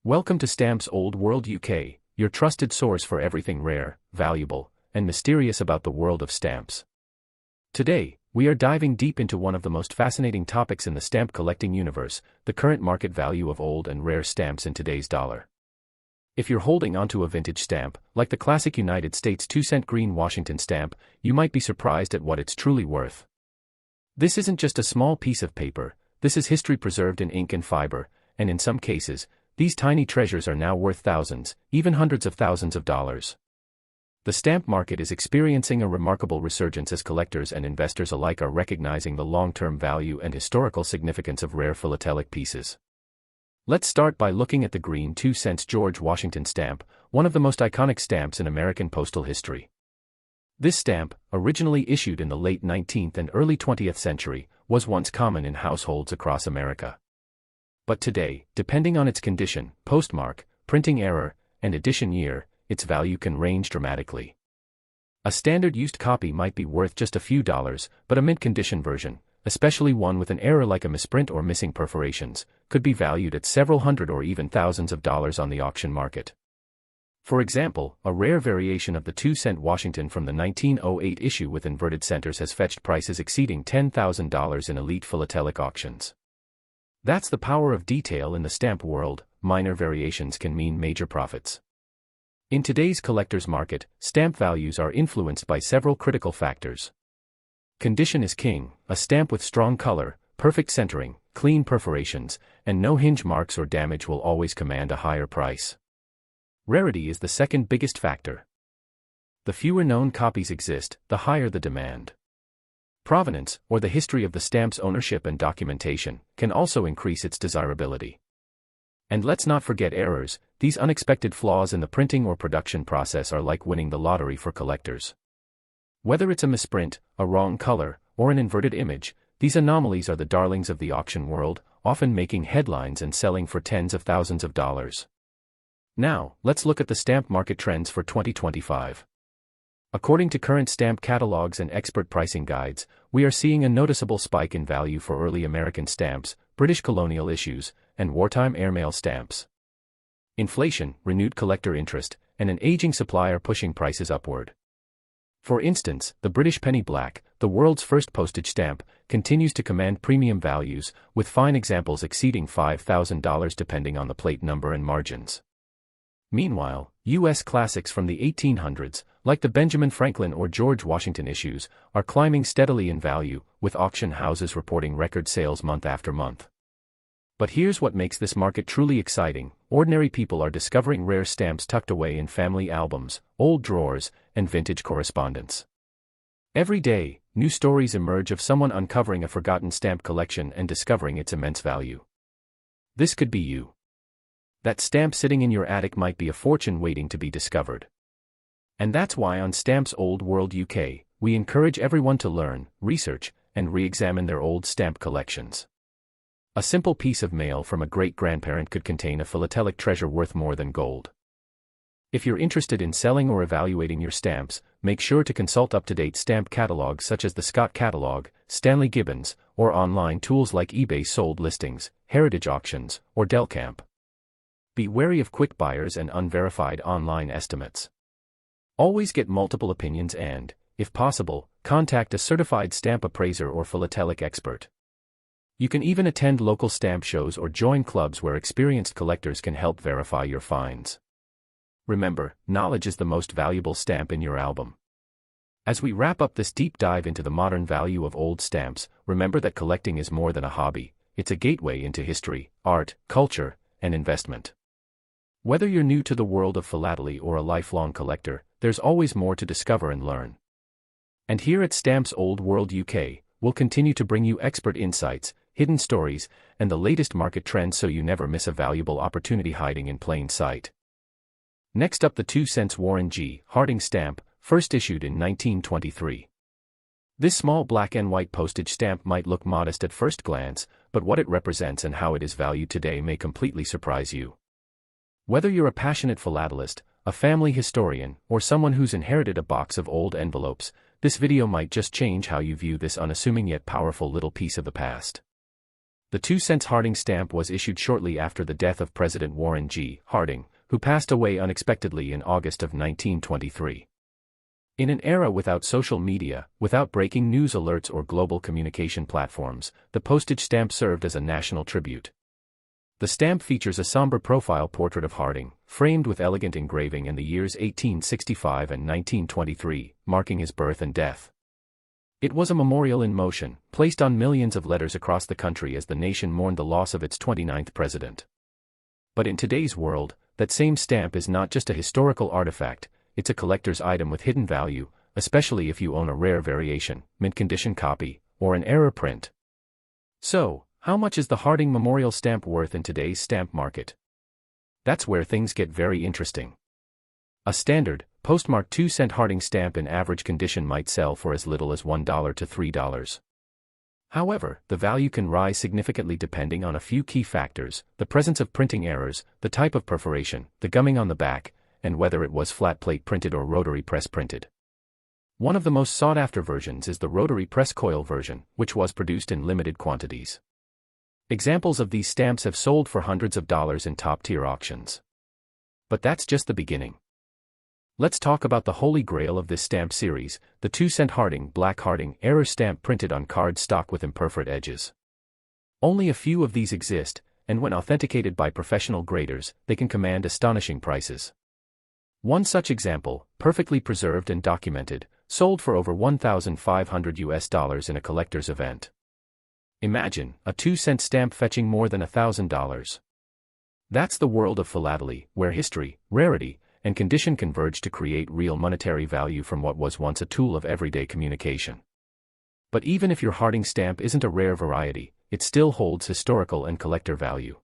Welcome to Stamps Old Worl UK, your trusted source for everything rare, valuable, and mysterious about the world of stamps. Today, we are diving deep into one of the most fascinating topics in the stamp collecting universe, the current market value of old and rare stamps in today's dollar. If you're holding onto a vintage stamp, like the classic United States 2-cent green Washington stamp, you might be surprised at what it's truly worth. This isn't just a small piece of paper, this is history preserved in ink and fiber, and in some cases, these tiny treasures are now worth thousands, even hundreds of thousands of dollars. The stamp market is experiencing a remarkable resurgence as collectors and investors alike are recognizing the long-term value and historical significance of rare philatelic pieces. Let's start by looking at the green 2-cent George Washington stamp, one of the most iconic stamps in American postal history. This stamp, originally issued in the late 19th and early 20th century, was once common in households across America. But today, depending on its condition, postmark, printing error, and edition year, its value can range dramatically. A standard used copy might be worth just a few dollars, but a mint-condition version, especially one with an error like a misprint or missing perforations, could be valued at several hundred or even thousands of dollars on the auction market. For example, a rare variation of the 2-cent Washington from the 1908 issue with inverted centers has fetched prices exceeding $10,000 in elite philatelic auctions. That's the power of detail in the stamp world. Minor variations can mean major profits. In today's collector's market, stamp values are influenced by several critical factors. Condition is king. A stamp with strong color, perfect centering, clean perforations, and no hinge marks or damage will always command a higher price. Rarity is the second biggest factor. The fewer known copies exist, the higher the demand. Provenance, or the history of the stamp's ownership and documentation, can also increase its desirability. And let's not forget errors. These unexpected flaws in the printing or production process are like winning the lottery for collectors. Whether it's a misprint, a wrong color, or an inverted image, these anomalies are the darlings of the auction world, often making headlines and selling for tens of thousands of dollars. Now, let's look at the stamp market trends for 2025. According to current stamp catalogs and expert pricing guides, we are seeing a noticeable spike in value for early American stamps, British colonial issues, and wartime airmail stamps. Inflation, renewed collector interest, and an aging supply are pushing prices upward. For instance, the British penny black, the world's first postage stamp, continues to command premium values, with fine examples exceeding $5,000 depending on the plate number and margins. Meanwhile, U.S. classics from the 1800s, like the Benjamin Franklin or George Washington issues, are climbing steadily in value, with auction houses reporting record sales month after month. But here's what makes this market truly exciting: ordinary people are discovering rare stamps tucked away in family albums, old drawers, and vintage correspondence. Every day, new stories emerge of someone uncovering a forgotten stamp collection and discovering its immense value. This could be you. That stamp sitting in your attic might be a fortune waiting to be discovered. And that's why on Stamps Old Worl UK, we encourage everyone to learn, research, and re-examine their old stamp collections. A simple piece of mail from a great-grandparent could contain a philatelic treasure worth more than gold. If you're interested in selling or evaluating your stamps, make sure to consult up-to-date stamp catalogs such as the Scott Catalog, Stanley Gibbons, or online tools like eBay sold listings, Heritage Auctions, or Delcamp. Be wary of quick buyers and unverified online estimates. Always get multiple opinions and, if possible, contact a certified stamp appraiser or philatelic expert. You can even attend local stamp shows or join clubs where experienced collectors can help verify your finds. Remember, knowledge is the most valuable stamp in your album. As we wrap up this deep dive into the modern value of old stamps, remember that collecting is more than a hobby. It's a gateway into history, art, culture, and investment. Whether you're new to the world of philately or a lifelong collector, there's always more to discover and learn. And here at Stamps Old Worl UK, we'll continue to bring you expert insights, hidden stories, and the latest market trends so you never miss a valuable opportunity hiding in plain sight. Next up, the 2-cent Warren G. Harding stamp, first issued in 1923. This small black and white postage stamp might look modest at first glance, but what it represents and how it is valued today may completely surprise you. Whether you're a passionate philatelist, a family historian, or someone who's inherited a box of old envelopes, this video might just change how you view this unassuming yet powerful little piece of the past. The 2-cent Harding stamp was issued shortly after the death of President Warren G. Harding, who passed away unexpectedly in August of 1923. In an era without social media, without breaking news alerts or global communication platforms, the postage stamp served as a national tribute. The stamp features a somber profile portrait of Harding, framed with elegant engraving and the years 1865 and 1923, marking his birth and death. It was a memorial in motion, placed on millions of letters across the country as the nation mourned the loss of its 29th president. But in today's world, that same stamp is not just a historical artifact, it's a collector's item with hidden value, especially if you own a rare variation, mint-condition copy, or an error print. So, how much is the Harding Memorial Stamp worth in today's stamp market? That's where things get very interesting. A standard, postmarked 2-cent Harding stamp in average condition might sell for as little as $1 to $3. However, the value can rise significantly depending on a few key factors: the presence of printing errors, the type of perforation, the gumming on the back, and whether it was flat plate printed or rotary press printed. One of the most sought-after versions is the rotary press coil version, which was produced in limited quantities. Examples of these stamps have sold for hundreds of dollars in top-tier auctions. But that's just the beginning. Let's talk about the holy grail of this stamp series, the 2-cent Harding Black Harding error stamp printed on card stock with imperforate edges. Only a few of these exist, and when authenticated by professional graders, they can command astonishing prices. One such example, perfectly preserved and documented, sold for over $1,500 in a collector's event. Imagine a 2-cent stamp fetching more than $1,000. That's the world of philately, where history, rarity, and condition converge to create real monetary value from what was once a tool of everyday communication. But even if your Harding stamp isn't a rare variety, it still holds historical and collector value.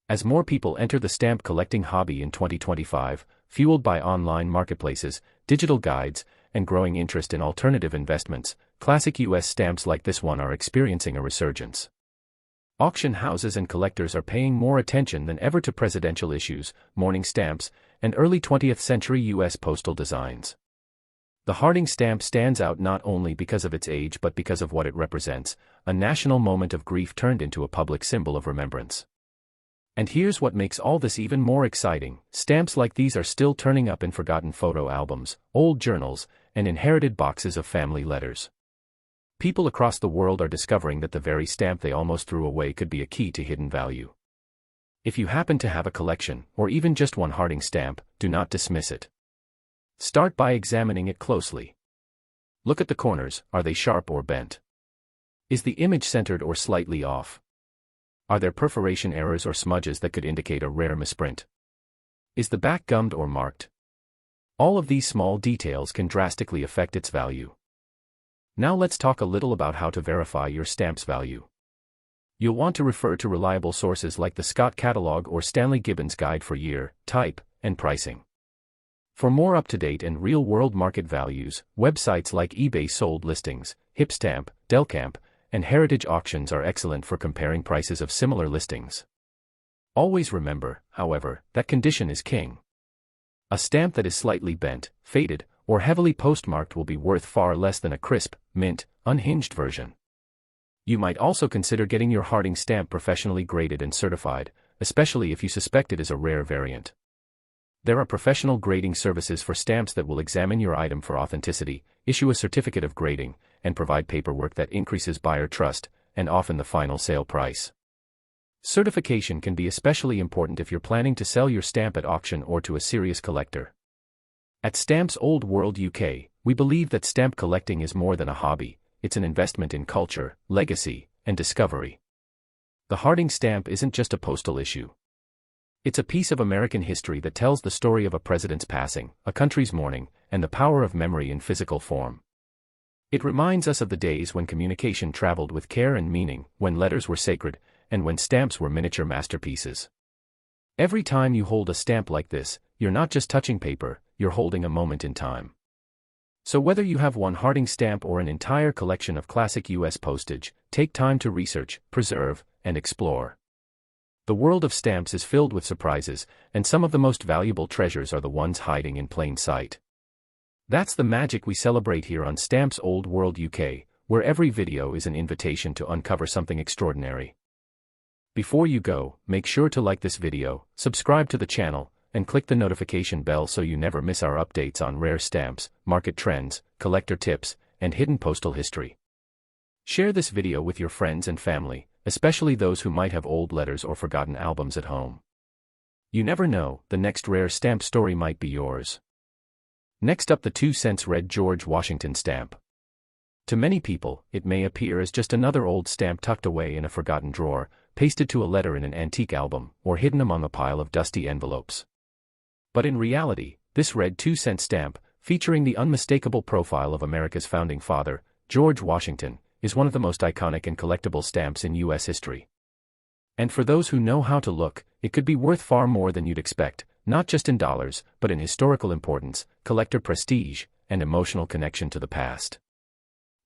As more people enter the stamp collecting hobby in 2025, fueled by online marketplaces, digital guides, and growing interest in alternative investments, classic U.S. stamps like this one are experiencing a resurgence. Auction houses and collectors are paying more attention than ever to presidential issues, mourning stamps, and early 20th century U.S. postal designs. The Harding stamp stands out not only because of its age but because of what it represents, a national moment of grief turned into a public symbol of remembrance. And here's what makes all this even more exciting: stamps like these are still turning up in forgotten photo albums, old journals, and inherited boxes of family letters. People across the world are discovering that the very stamp they almost threw away could be a key to hidden value. If you happen to have a collection, or even just one Harding stamp, do not dismiss it. Start by examining it closely. Look at the corners: are they sharp or bent? Is the image centered or slightly off? Are there perforation errors or smudges that could indicate a rare misprint? Is the back gummed or marked? All of these small details can drastically affect its value. Now let's talk a little about how to verify your stamp's value. You'll want to refer to reliable sources like the Scott Catalog or Stanley Gibbons Guide for year, type, and pricing. For more up-to-date and real-world market values, websites like eBay Sold Listings, Hipstamp, Delcamp, and Heritage Auctions are excellent for comparing prices of similar listings. Always remember, however, that condition is king. A stamp that is slightly bent, faded, or heavily postmarked will be worth far less than a crisp, mint, unhinged version. You might also consider getting your Harding stamp professionally graded and certified, especially if you suspect it is a rare variant. There are professional grading services for stamps that will examine your item for authenticity, issue a certificate of grading, and provide paperwork that increases buyer trust, and often the final sale price. Certification can be especially important if you're planning to sell your stamp at auction or to a serious collector. At Stamps Old World UK, we believe that stamp collecting is more than a hobby, it's an investment in culture, legacy, and discovery. The Harding stamp isn't just a postal issue. It's a piece of American history that tells the story of a president's passing, a country's mourning, and the power of memory in physical form. It reminds us of the days when communication traveled with care and meaning, when letters were sacred, and when stamps were miniature masterpieces. Every time you hold a stamp like this, you're not just touching paper, you're holding a moment in time. So whether you have one Harding stamp or an entire collection of classic U.S. postage, take time to research, preserve, and explore. The world of stamps is filled with surprises, and some of the most valuable treasures are the ones hiding in plain sight. That's the magic we celebrate here on Stamps Old World UK, where every video is an invitation to uncover something extraordinary. Before you go, make sure to like this video, subscribe to the channel, and click the notification bell so you never miss our updates on rare stamps, market trends, collector tips, and hidden postal history. Share this video with your friends and family, especially those who might have old letters or forgotten albums at home. You never know, the next rare stamp story might be yours. Next up, the 2-cent red George Washington stamp. To many people, it may appear as just another old stamp tucked away in a forgotten drawer, pasted to a letter in an antique album, or hidden among a pile of dusty envelopes. But in reality, this red 2-cent stamp, featuring the unmistakable profile of America's founding father, George Washington, is one of the most iconic and collectible stamps in U.S. history. And for those who know how to look, it could be worth far more than you'd expect, not just in dollars, but in historical importance, collector prestige, and emotional connection to the past.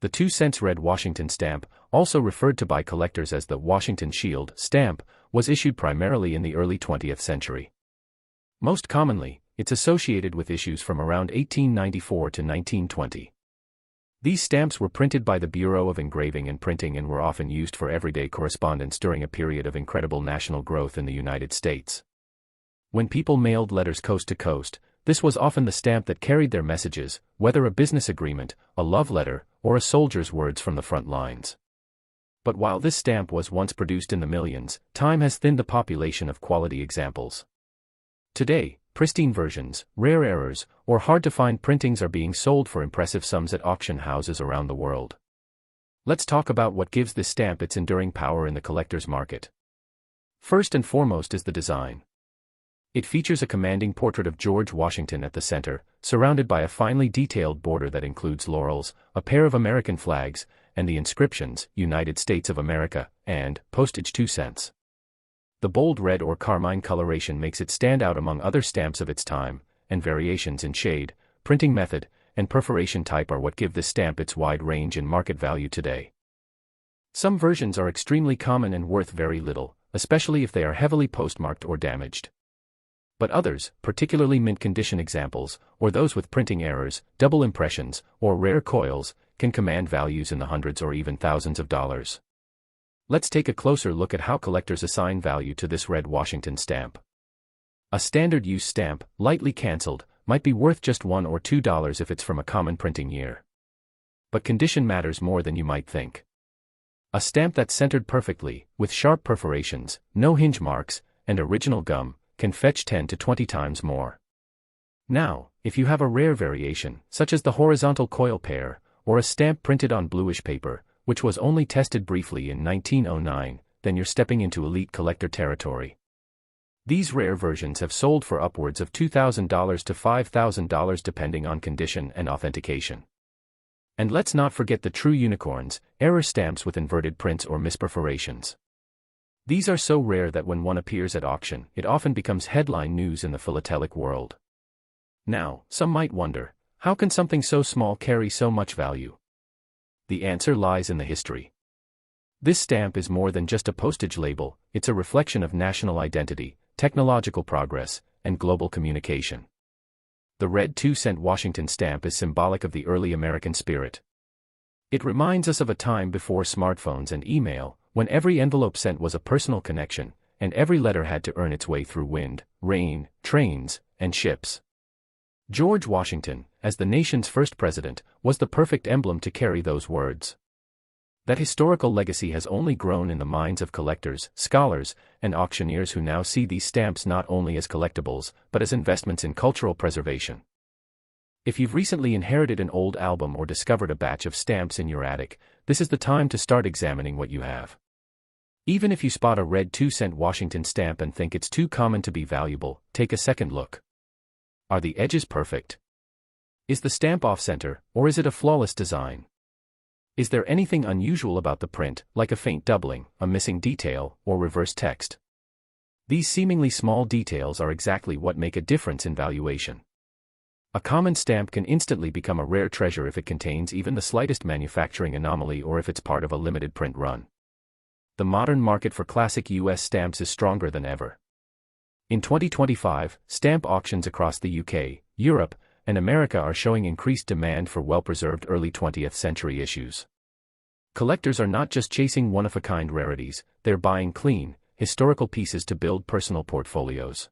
The 2-cent red Washington stamp, also referred to by collectors as the Washington Shield stamp, was issued primarily in the early 20th century. Most commonly, it's associated with issues from around 1894 to 1920. These stamps were printed by the Bureau of Engraving and Printing and were often used for everyday correspondence during a period of incredible national growth in the United States. When people mailed letters coast to coast, this was often the stamp that carried their messages, whether a business agreement, a love letter, or a soldier's words from the front lines. But while this stamp was once produced in the millions, time has thinned the population of quality examples. Today, pristine versions, rare errors, or hard-to-find printings are being sold for impressive sums at auction houses around the world. Let's talk about what gives this stamp its enduring power in the collector's market. First and foremost is the design. It features a commanding portrait of George Washington at the center, surrounded by a finely detailed border that includes laurels, a pair of American flags, and the inscriptions, United States of America, and Postage 2 cents. The bold red or carmine coloration makes it stand out among other stamps of its time, and variations in shade, printing method, and perforation type are what give this stamp its wide range in market value today. Some versions are extremely common and worth very little, especially if they are heavily postmarked or damaged. But others, particularly mint condition examples, or those with printing errors, double impressions, or rare coils, can command values in the hundreds or even thousands of dollars. Let's take a closer look at how collectors assign value to this red Washington stamp. A standard use stamp, lightly canceled, might be worth just $1 or $2 if it's from a common printing year. But condition matters more than you might think. A stamp that's centered perfectly, with sharp perforations, no hinge marks, and original gum, can fetch 10 to 20 times more. Now, if you have a rare variation, such as the horizontal coil pair, or a stamp printed on bluish paper, which was only tested briefly in 1909, then you're stepping into elite collector territory. These rare versions have sold for upwards of $2,000 to $5,000 depending on condition and authentication. And let's not forget the true unicorns, error stamps with inverted prints or misperforations. These are so rare that when one appears at auction, it often becomes headline news in the philatelic world. Now, some might wonder, how can something so small carry so much value? The answer lies in the history. This stamp is more than just a postage label, it's a reflection of national identity, technological progress, and global communication. The red 2-cent Washington stamp is symbolic of the early American spirit. It reminds us of a time before smartphones and email, when every envelope sent was a personal connection, and every letter had to earn its way through wind, rain, trains, and ships. George Washington, as the nation's first president, was the perfect emblem to carry those words. That historical legacy has only grown in the minds of collectors, scholars, and auctioneers who now see these stamps not only as collectibles, but as investments in cultural preservation. If you've recently inherited an old album or discovered a batch of stamps in your attic, this is the time to start examining what you have. Even if you spot a red 2-cent Washington stamp and think it's too common to be valuable, take a second look. Are the edges perfect? Is the stamp off-center, or is it a flawless design? Is there anything unusual about the print, like a faint doubling, a missing detail, or reverse text? These seemingly small details are exactly what make a difference in valuation. A common stamp can instantly become a rare treasure if it contains even the slightest manufacturing anomaly or if it's part of a limited print run. The modern market for classic U.S. stamps is stronger than ever. In 2025, stamp auctions across the UK, Europe, and America are showing increased demand for well-preserved early 20th century issues. Collectors are not just chasing one-of-a-kind rarities, they're buying clean, historical pieces to build personal portfolios.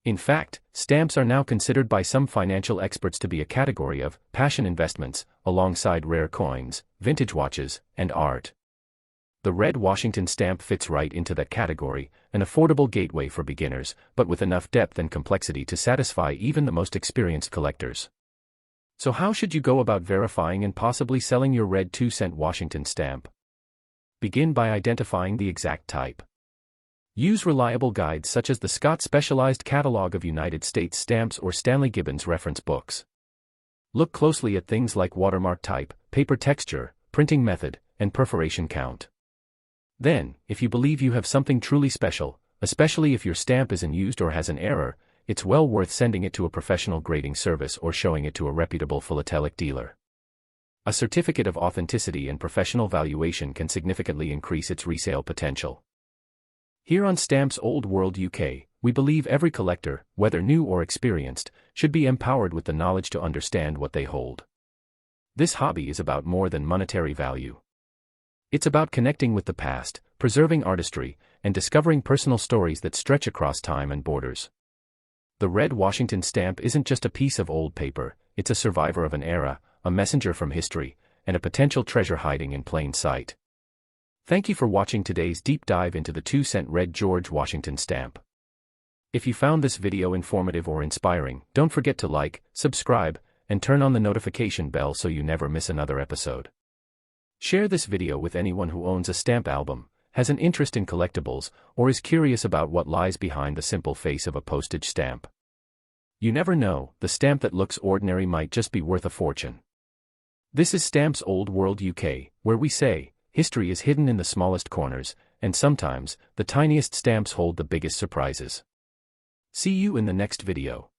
In fact, stamps are now considered by some financial experts to be a category of passion investments, alongside rare coins, vintage watches, and art. The red Washington stamp fits right into that category, an affordable gateway for beginners, but with enough depth and complexity to satisfy even the most experienced collectors. So how should you go about verifying and possibly selling your red 2-cent Washington stamp? Begin by identifying the exact type. Use reliable guides such as the Scott Specialized Catalog of United States Stamps or Stanley Gibbons reference books. Look closely at things like watermark type, paper texture, printing method, and perforation count. Then, if you believe you have something truly special, especially if your stamp isn't used or has an error, it's well worth sending it to a professional grading service or showing it to a reputable philatelic dealer. A certificate of authenticity and professional valuation can significantly increase its resale potential. Here on Stamps Old World UK, we believe every collector, whether new or experienced, should be empowered with the knowledge to understand what they hold. This hobby is about more than monetary value. It's about connecting with the past, preserving artistry, and discovering personal stories that stretch across time and borders. The red Washington stamp isn't just a piece of old paper, it's a survivor of an era, a messenger from history, and a potential treasure hiding in plain sight. Thank you for watching today's deep dive into the 2-cent red George Washington stamp. If you found this video informative or inspiring, don't forget to like, subscribe, and turn on the notification bell so you never miss another episode. Share this video with anyone who owns a stamp album, has an interest in collectibles, or is curious about what lies behind the simple face of a postage stamp. You never know, the stamp that looks ordinary might just be worth a fortune. This is Stamps Old World UK, where we say, history is hidden in the smallest corners, and sometimes, the tiniest stamps hold the biggest surprises. See you in the next video.